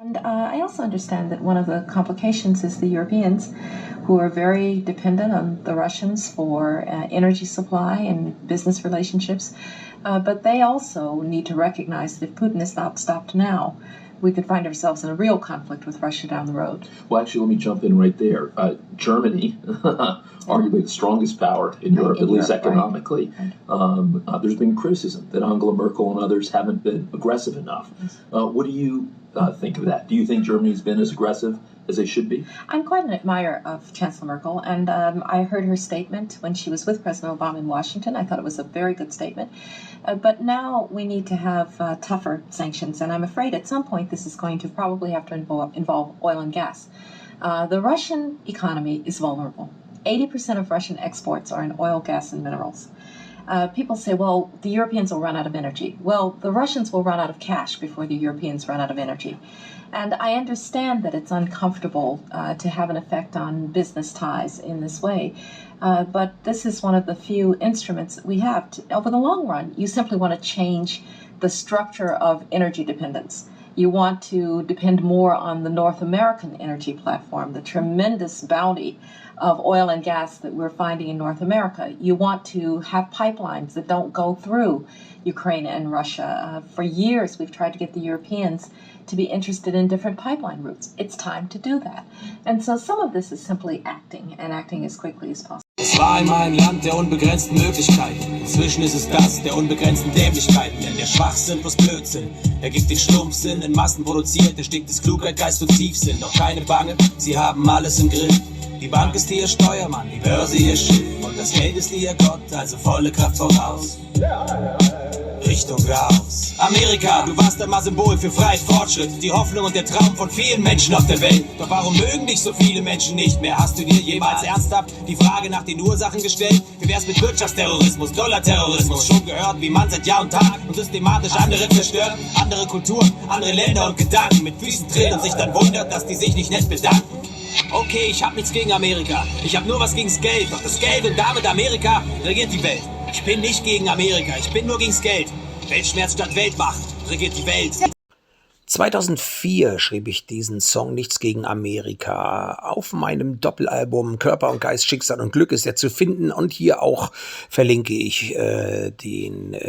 And I also understand that one of the complications is the Europeans, who are very dependent on the Russians for energy supply and business relationships. But they also need to recognize that if Putin is not stopped now, we could find ourselves in a real conflict with Russia down the road. Well, actually, let me jump in right there. Germany, arguably the strongest power in Europe, at least economically. Right. There's been criticism that Angela Merkel and others haven't been aggressive enough. What do you think of that? Do you think Germany's been as aggressive as they should be? I'm quite an admirer of Chancellor Merkel, and I heard her statement when she was with President Obama in Washington. I thought it was a very good statement. But now we need to have tougher sanctions, and I'm afraid at some point this is going to probably have to involve oil and gas. The Russian economy is vulnerable. 80% of Russian exports are in oil, gas, and minerals. People say, well, the Europeans will run out of energy. Well, the Russians will run out of cash before the Europeans run out of energy. And I understand that it's uncomfortable to have an effect on business ties in this way. But this is one of the few instruments that we have. Over the long run, you simply want to change the structure of energy dependence. You want to depend more on the North American energy platform, the tremendous bounty of oil and gas that we're finding in North America. You want to have pipelines that don't go through Ukraine and Russia. For years, we've tried to get the Europeans to be interested in different pipeline routes. It's time to do that. And so some of this is simply acting, and acting as quickly as possible. Es war einmal ein Land der unbegrenzten Möglichkeiten. Inzwischen ist es das der unbegrenzten Dämlichkeiten. Denn der Schwachsinn plus Blödsinn ergibt den Stumpfsinn. In Massen produziert, erstickt es Klugheit, Geist und Tiefsinn. Doch keine Bange, sie haben alles im Griff. Die Bank ist ihr Steuermann, die Börse ihr Schiff. Und das Geld ist ihr Gott, also volle Kraft voraus. Richtung raus. Amerika, du warst einmal Symbol für Freiheit, Fortschritt, die Hoffnung und der Traum von vielen Menschen auf der Welt. Doch warum mögen dich so viele Menschen nicht mehr? Hast du dir jemals ernsthaft die Frage nach den Ursachen gestellt? Wie wär's mit Wirtschaftsterrorismus, Dollarterrorismus? Schon gehört, wie man seit Jahr und Tag und systematisch andere zerstört, andere Kulturen, andere Länder und Gedanken mit Füßen tritt und sich dann wundert, dass die sich nicht nett bedanken. Okay, ich hab nichts gegen Amerika, ich hab nur was gegen's Geld. Doch das Geld und damit Amerika regiert die Welt. Ich bin nicht gegen Amerika, ich bin nur gegen's Geld. Weltschmerz statt Weltmacht regiert die Welt. 2004 schrieb ich diesen Song Nichts gegen Amerika auf meinem Doppelalbum Körper und Geist, Schicksal und Glück ist er zu finden, und hier auch verlinke ich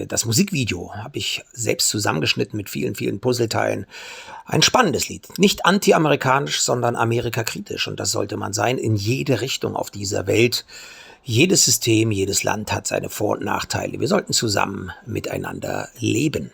das Musikvideo, habe ich selbst zusammengeschnitten mit vielen, vielen Puzzleteilen. Ein spannendes Lied, nicht anti-amerikanisch, sondern amerikakritisch, und das sollte man sein in jede Richtung auf dieser Welt. Jedes System, jedes Land hat seine Vor- und Nachteile. Wir sollten zusammen miteinander leben.